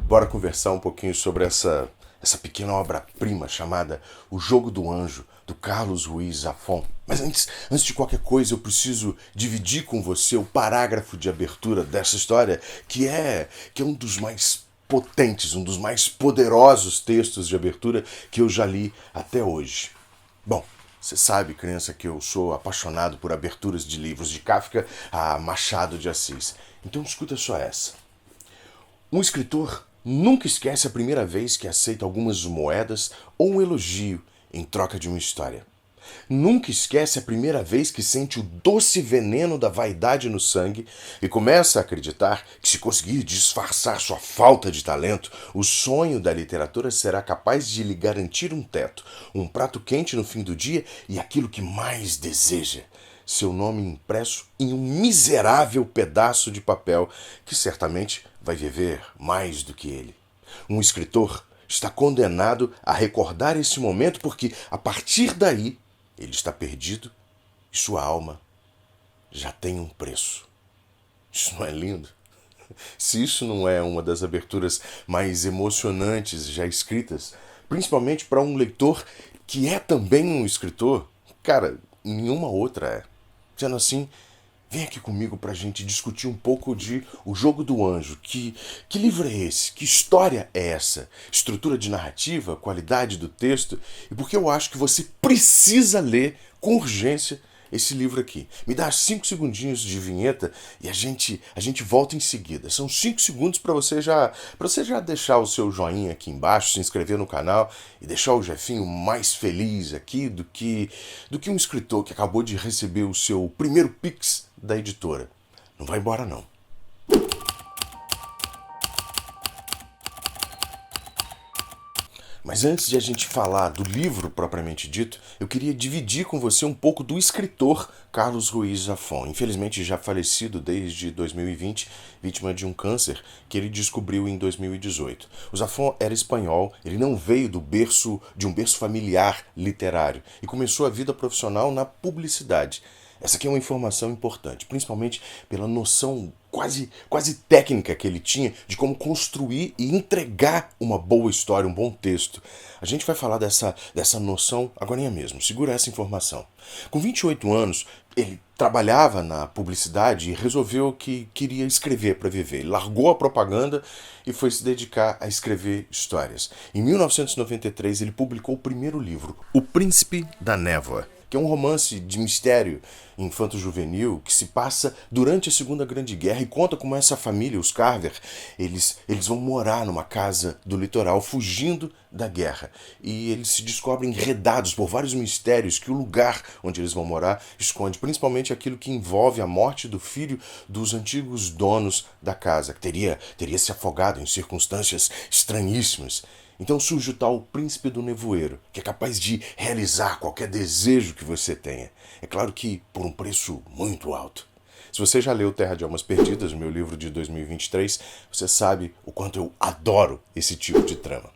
Bora conversar um pouquinho sobre essa pequena obra-prima chamada O Jogo do Anjo, do Carlos Ruiz Zafón. Mas antes de qualquer coisa, eu preciso dividir com você o parágrafo de abertura dessa história, que é um dos mais potentes, um dos mais poderosos textos de abertura que eu já li até hoje. Bom, você sabe, criança, que eu sou apaixonado por aberturas de livros de Kafka a Machado de Assis. Então escuta só essa. Um escritor nunca esquece a primeira vez que aceita algumas moedas ou um elogio em troca de uma história. Nunca esquece a primeira vez que sente o doce veneno da vaidade no sangue e começa a acreditar que, se conseguir disfarçar sua falta de talento, o sonho da literatura será capaz de lhe garantir um teto, um prato quente no fim do dia e aquilo que mais deseja: seu nome impresso em um miserável pedaço de papel que certamente vai viver mais do que ele. Um escritor está condenado a recordar esse momento porque, a partir daí, ele está perdido e sua alma já tem um preço. Isso não é lindo? Se isso não é uma das aberturas mais emocionantes já escritas, principalmente para um leitor que é também um escritor, cara, nenhuma outra é. Sendo assim, vem aqui comigo para a gente discutir um pouco de O Jogo do Anjo. Que livro é esse? Que história é essa? Estrutura de narrativa, qualidade do texto? E porque eu acho que você precisa ler com urgência esse livro aqui. Me dá 5 segundinhos de vinheta e a gente volta em seguida. São 5 segundos para você já deixar o seu joinha aqui embaixo, se inscrever no canal e deixar o Jefinho mais feliz aqui do que um escritor que acabou de receber o seu primeiro Pix da editora. Não vai embora não. Mas antes de a gente falar do livro propriamente dito, eu queria dividir com você um pouco do escritor Carlos Ruiz Zafón, infelizmente já falecido desde 2020, vítima de um câncer que ele descobriu em 2018. O Zafón era espanhol, ele não veio de um berço familiar literário e começou a vida profissional na publicidade. Essa aqui é uma informação importante, principalmente pela noção quase técnica que ele tinha de como construir e entregar uma boa história, um bom texto. A gente vai falar dessa noção agora mesmo. Segura essa informação. Com 28 anos, ele trabalhava na publicidade e resolveu que queria escrever para viver. Ele largou a propaganda e foi se dedicar a escrever histórias. Em 1993, ele publicou o primeiro livro, O Príncipe da Névoa, que é um romance de mistério infanto-juvenil que se passa durante a Segunda Grande Guerra e conta como essa família, os Carver, eles vão morar numa casa do litoral fugindo da guerra. E eles se descobrem enredados por vários mistérios que o lugar onde eles vão morar esconde, principalmente aquilo que envolve a morte do filho dos antigos donos da casa, que teria se afogado em circunstâncias estranhíssimas. Então surge o tal Príncipe do Nevoeiro, que é capaz de realizar qualquer desejo que você tenha. É claro que por um preço muito alto. Se você já leu Terra de Almas Perdidas, meu livro de 2023, você sabe o quanto eu adoro esse tipo de trama.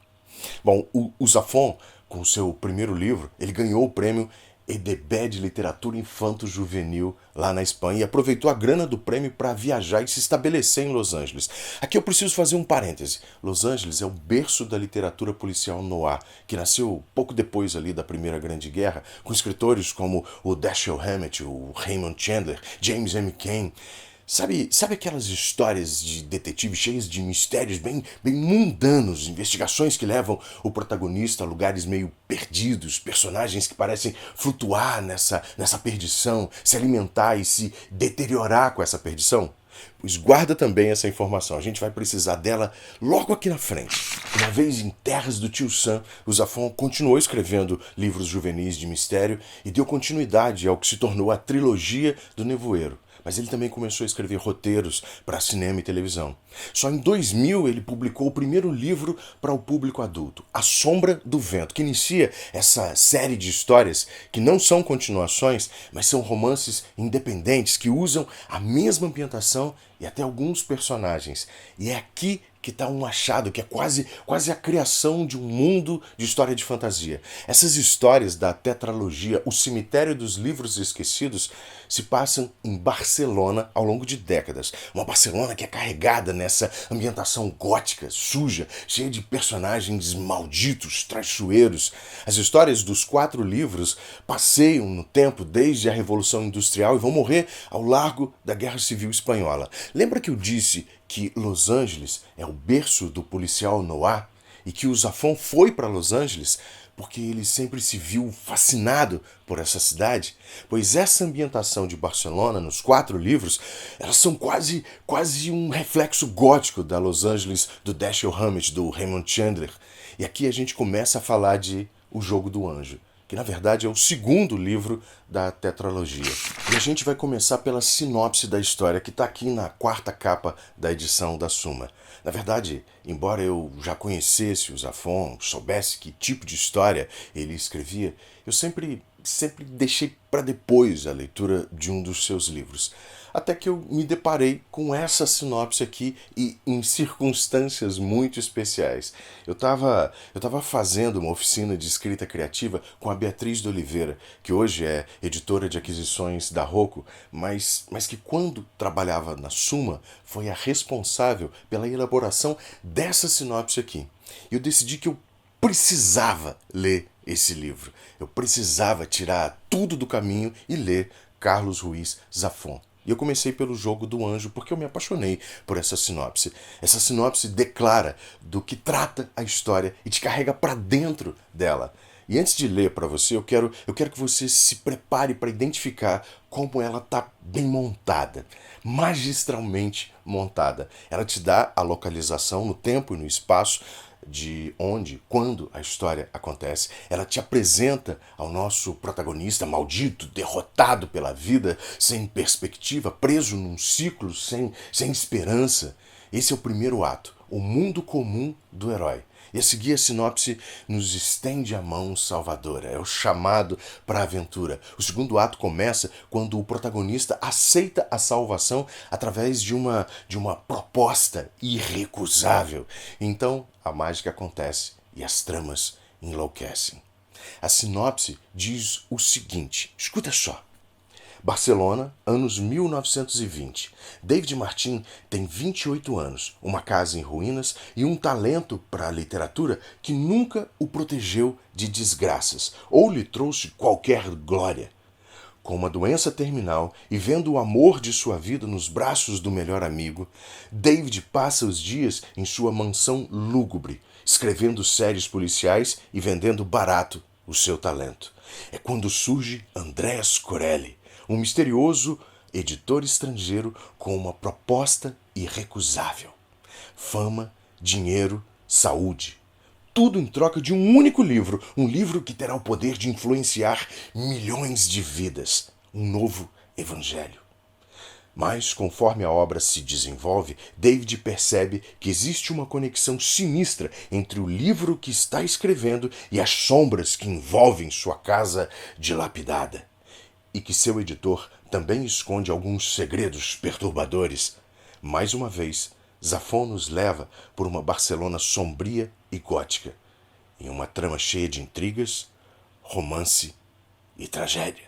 Bom, o Zafón, com o seu primeiro livro, ele ganhou o prêmio Edebé de Literatura Infanto-Juvenil lá na Espanha e aproveitou a grana do prêmio para viajar e se estabelecer em Los Angeles. Aqui eu preciso fazer um parêntese. Los Angeles é o berço da literatura policial noir, que nasceu pouco depois ali da Primeira Grande Guerra, com escritores como o Dashiell Hammett, o Raymond Chandler, James M. Cain. Sabe aquelas histórias de detetive cheias de mistérios bem mundanos, investigações que levam o protagonista a lugares meio perdidos, personagens que parecem flutuar nessa perdição, se alimentar e se deteriorar com essa perdição? Pois guarda também essa informação, a gente vai precisar dela logo aqui na frente. Uma vez em terras do Tio Sam, o Zafón continuou escrevendo livros juvenis de mistério e deu continuidade ao que se tornou a trilogia do Nevoeiro. Mas ele também começou a escrever roteiros para cinema e televisão. Só em 2000 ele publicou o primeiro livro para o público adulto, A Sombra do Vento, que inicia essa série de histórias que não são continuações, mas são romances independentes que usam a mesma ambientação e até alguns personagens. E é aqui que está um achado, que é quase a criação de um mundo de história de fantasia. Essas histórias da tetralogia O Cemitério dos Livros Esquecidos se passam em Barcelona ao longo de décadas. Uma Barcelona que é carregada nessa ambientação gótica, suja, cheia de personagens malditos, traiçoeiros. As histórias dos 4 livros passeiam no tempo desde a Revolução Industrial e vão morrer ao largo da Guerra Civil Espanhola. Lembra que eu disse que Los Angeles é o berço do policial noir e que o Zafón foi para Los Angeles porque ele sempre se viu fascinado por essa cidade? Pois essa ambientação de Barcelona nos 4 livros, elas são quase um reflexo gótico da Los Angeles do Dashiell Hammett, do Raymond Chandler. E aqui a gente começa a falar de O Jogo do Anjo, que na verdade é o 2º livro da tetralogia. E a gente vai começar pela sinopse da história, que está aqui na 4ª capa da edição da Suma. Na verdade, embora eu já conhecesse o Zafón, soubesse que tipo de história ele escrevia, eu sempre deixei para depois a leitura de um dos seus livros. Até que eu me deparei com essa sinopse aqui e em circunstâncias muito especiais. Eu estava fazendo uma oficina de escrita criativa com a Beatriz de Oliveira, que hoje é editora de aquisições da Rocco, mas que quando trabalhava na Suma foi a responsável pela elaboração dessa sinopse aqui. Eu decidi que eu precisava ler esse livro. Eu precisava tirar tudo do caminho e ler Carlos Ruiz Zafón. E eu comecei pelo Jogo do Anjo porque eu me apaixonei por essa sinopse. Essa sinopse declara do que trata a história e te carrega para dentro dela. E antes de ler para você, eu quero que você se prepare para identificar como ela está bem montada, magistralmente montada. Ela te dá a localização no tempo e no espaço de onde, quando a história acontece. Ela te apresenta ao nosso protagonista maldito, derrotado pela vida, sem perspectiva, preso num ciclo, sem esperança. Esse é o primeiro ato, o mundo comum do herói. E a seguir a sinopse nos estende a mão salvadora, é o chamado para a aventura. O segundo ato começa quando o protagonista aceita a salvação através de uma proposta irrecusável. Então a mágica acontece e as tramas enlouquecem. A sinopse diz o seguinte, escuta só. Barcelona, anos 1920. David Martin tem 28 anos, uma casa em ruínas e um talento para a literatura que nunca o protegeu de desgraças ou lhe trouxe qualquer glória. Com uma doença terminal e vendo o amor de sua vida nos braços do melhor amigo, David passa os dias em sua mansão lúgubre, escrevendo séries policiais e vendendo barato o seu talento. É quando surge Andreas Corelli, um misterioso editor estrangeiro com uma proposta irrecusável. Fama, dinheiro, saúde. Tudo em troca de um único livro, um livro que terá o poder de influenciar milhões de vidas. Um novo evangelho. Mas, conforme a obra se desenvolve, David percebe que existe uma conexão sinistra entre o livro que está escrevendo e as sombras que envolvem sua casa dilapidada. E que seu editor também esconde alguns segredos perturbadores. Mais uma vez, Zafón nos leva por uma Barcelona sombria e gótica, em uma trama cheia de intrigas, romance e tragédia.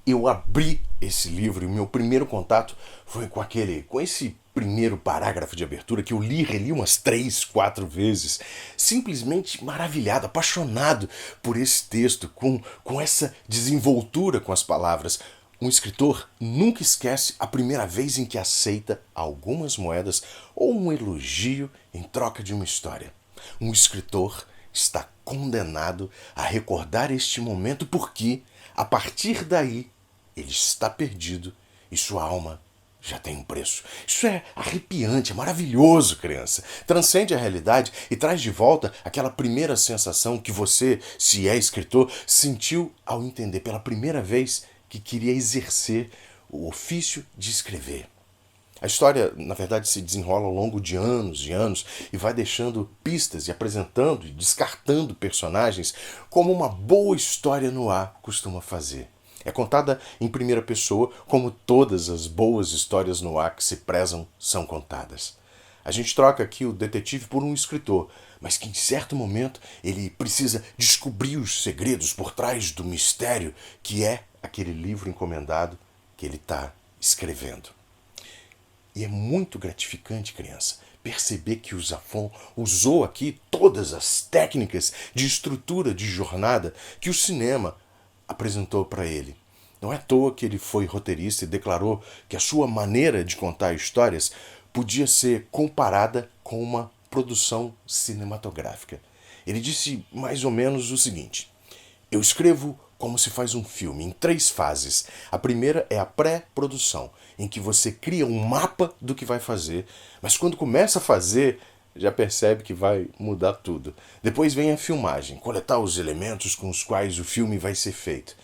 Eu abri esse livro e o meu primeiro contato foi com esse primeiro parágrafo de abertura que eu reli umas 3, 4 vezes, simplesmente maravilhado, apaixonado por esse texto, com essa desenvoltura com as palavras. Um escritor nunca esquece a primeira vez em que aceita algumas moedas ou um elogio em troca de uma história. Um escritor está condenado a recordar este momento porque, a partir daí, ele está perdido e sua alma já tem um preço. Isso é arrepiante, é maravilhoso, criança. Transcende a realidade e traz de volta aquela primeira sensação que você, se é escritor, sentiu ao entender pela primeira vez que queria exercer o ofício de escrever. A história, na verdade, se desenrola ao longo de anos e anos e vai deixando pistas e apresentando e descartando personagens como uma boa história no ar costuma fazer. É contada em primeira pessoa, como todas as boas histórias no ar que se prezam são contadas. A gente troca aqui o detetive por um escritor, mas que em certo momento ele precisa descobrir os segredos por trás do mistério que é aquele livro encomendado que ele está escrevendo. E é muito gratificante, criança, perceber que o Zafón usou aqui todas as técnicas de estrutura de jornada que o cinema apresentou para ele. Não é à toa que ele foi roteirista e declarou que a sua maneira de contar histórias podia ser comparada com uma produção cinematográfica. Ele disse mais ou menos o seguinte: eu escrevo como se faz um filme, em 3 fases. A primeira é a pré-produção, em que você cria um mapa do que vai fazer, mas quando começa a fazer, já percebe que vai mudar tudo. Depois vem a filmagem, coletar os elementos com os quais o filme vai ser feito.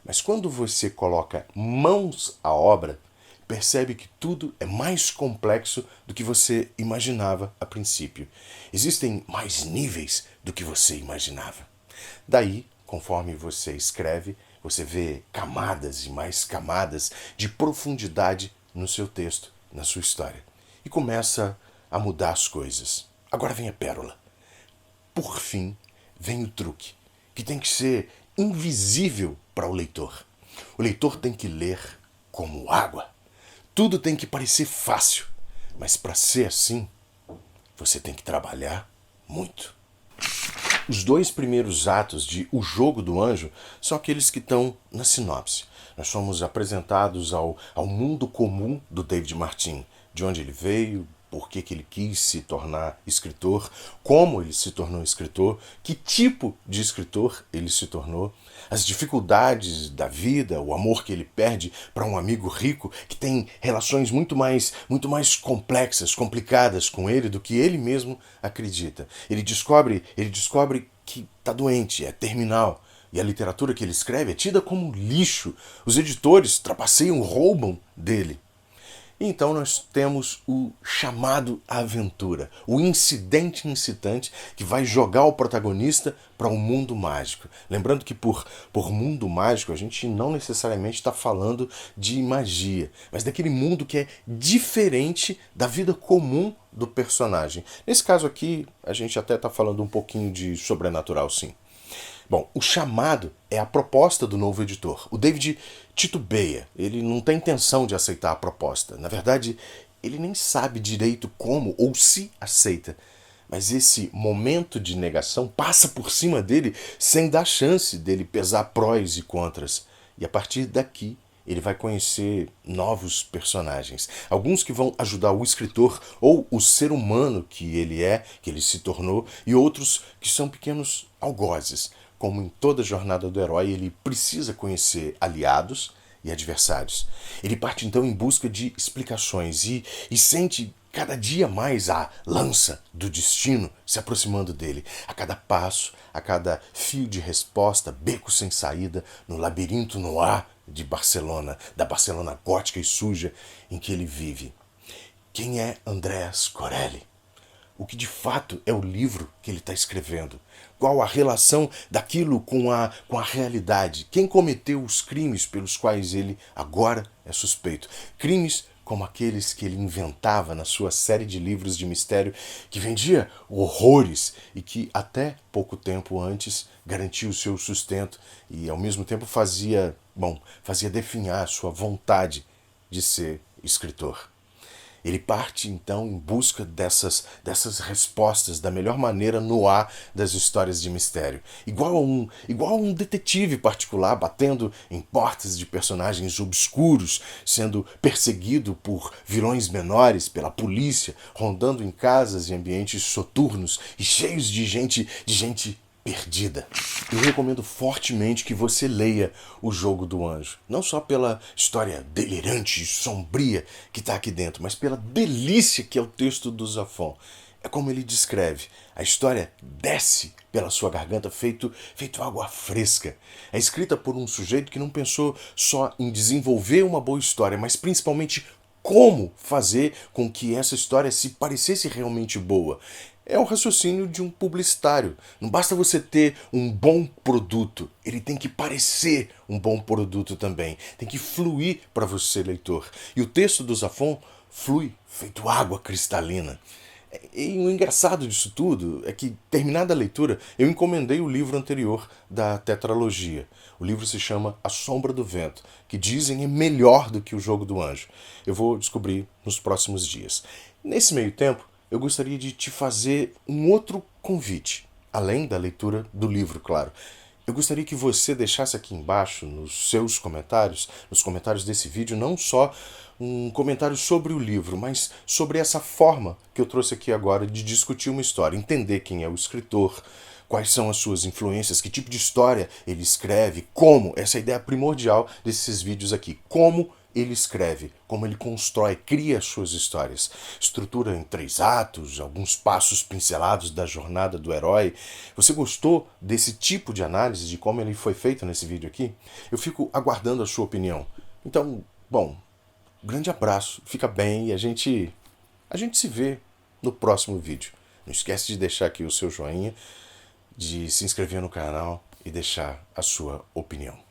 Mas quando você coloca mãos à obra, percebe que tudo é mais complexo do que você imaginava a princípio. Existem mais níveis do que você imaginava. Daí, conforme você escreve, você vê camadas e mais camadas de profundidade no seu texto, na sua história. E começa a mudar as coisas. Agora vem a pérola. Por fim, vem o truque, que tem que ser invisível para o leitor. O leitor tem que ler como água. Tudo tem que parecer fácil, mas para ser assim, você tem que trabalhar muito. Os 2 primeiros atos de O Jogo do Anjo são aqueles que estão na sinopse. Nós somos apresentados ao mundo comum do David Martin, de onde ele veio, por que ele quis se tornar escritor, como ele se tornou escritor, que tipo de escritor ele se tornou, as dificuldades da vida, o amor que ele perde para um amigo rico que tem relações muito mais complexas, complicadas com ele do que ele mesmo acredita. Ele descobre que está doente, é terminal. E a literatura que ele escreve é tida como lixo. Os editores trapaceiam, roubam dele. Então nós temos o chamado à aventura, o incidente incitante que vai jogar o protagonista para um mundo mágico. Lembrando que por mundo mágico a gente não necessariamente está falando de magia, mas daquele mundo que é diferente da vida comum do personagem. Nesse caso aqui a gente até está falando um pouquinho de sobrenatural, sim. Bom, o chamado é a proposta do novo editor. O David titubeia, ele não tem intenção de aceitar a proposta. Na verdade, ele nem sabe direito como ou se aceita. Mas esse momento de negação passa por cima dele sem dar chance dele pesar prós e contras. E a partir daqui, ele vai conhecer novos personagens. Alguns que vão ajudar o escritor ou o ser humano que ele se tornou, e outros que são pequenos algozes. Como em toda jornada do herói, ele precisa conhecer aliados e adversários. Ele parte então em busca de explicações e sente cada dia mais a lança do destino se aproximando dele. A cada passo, a cada fio de resposta, beco sem saída, no labirinto no ar de Barcelona, da Barcelona gótica e suja em que ele vive. Quem é Andreas Corelli? O que de fato é o livro que ele está escrevendo? Qual a relação daquilo com a realidade? Quem cometeu os crimes pelos quais ele agora é suspeito? Crimes como aqueles que ele inventava na sua série de livros de mistério, que vendia horrores e que até pouco tempo antes garantia o seu sustento e ao mesmo tempo fazia definhar a sua vontade de ser escritor. Ele parte, então, em busca dessas respostas da melhor maneira no ar das histórias de mistério. Igual a um detetive particular batendo em portas de personagens obscuros, sendo perseguido por vilões menores, pela polícia, rondando em casas e ambientes soturnos e cheios de gente perdida. Eu recomendo fortemente que você leia O Jogo do Anjo. Não só pela história delirante e sombria que está aqui dentro, mas pela delícia que é o texto do Zafón. É como ele descreve. A história desce pela sua garganta feito água fresca. É escrita por um sujeito que não pensou só em desenvolver uma boa história, mas principalmente como fazer com que essa história se parecesse realmente boa. É o raciocínio de um publicitário. Não basta você ter um bom produto, ele tem que parecer um bom produto também. Tem que fluir para você, leitor. E o texto do Zafón flui feito água cristalina. E o engraçado disso tudo é que, terminada a leitura, eu encomendei o livro anterior da tetralogia. O livro se chama A Sombra do Vento, que dizem é melhor do que o Jogo do Anjo. Eu vou descobrir nos próximos dias. Nesse meio tempo, eu gostaria de te fazer um outro convite, além da leitura do livro, claro. Eu gostaria que você deixasse aqui embaixo, nos seus comentários, nos comentários desse vídeo, não só um comentário sobre o livro, mas sobre essa forma que eu trouxe aqui agora de discutir uma história, entender quem é o escritor, quais são as suas influências, que tipo de história ele escreve, como, essa é a ideia primordial desses vídeos aqui, como ele escreve, como ele constrói, cria as suas histórias. Estrutura em 3 atos, alguns passos pincelados da jornada do herói. Você gostou desse tipo de análise, de como ele foi feito nesse vídeo aqui? Eu fico aguardando a sua opinião. Então, bom, grande abraço, fica bem e a gente se vê no próximo vídeo. Não esquece de deixar aqui o seu joinha, de se inscrever no canal e deixar a sua opinião.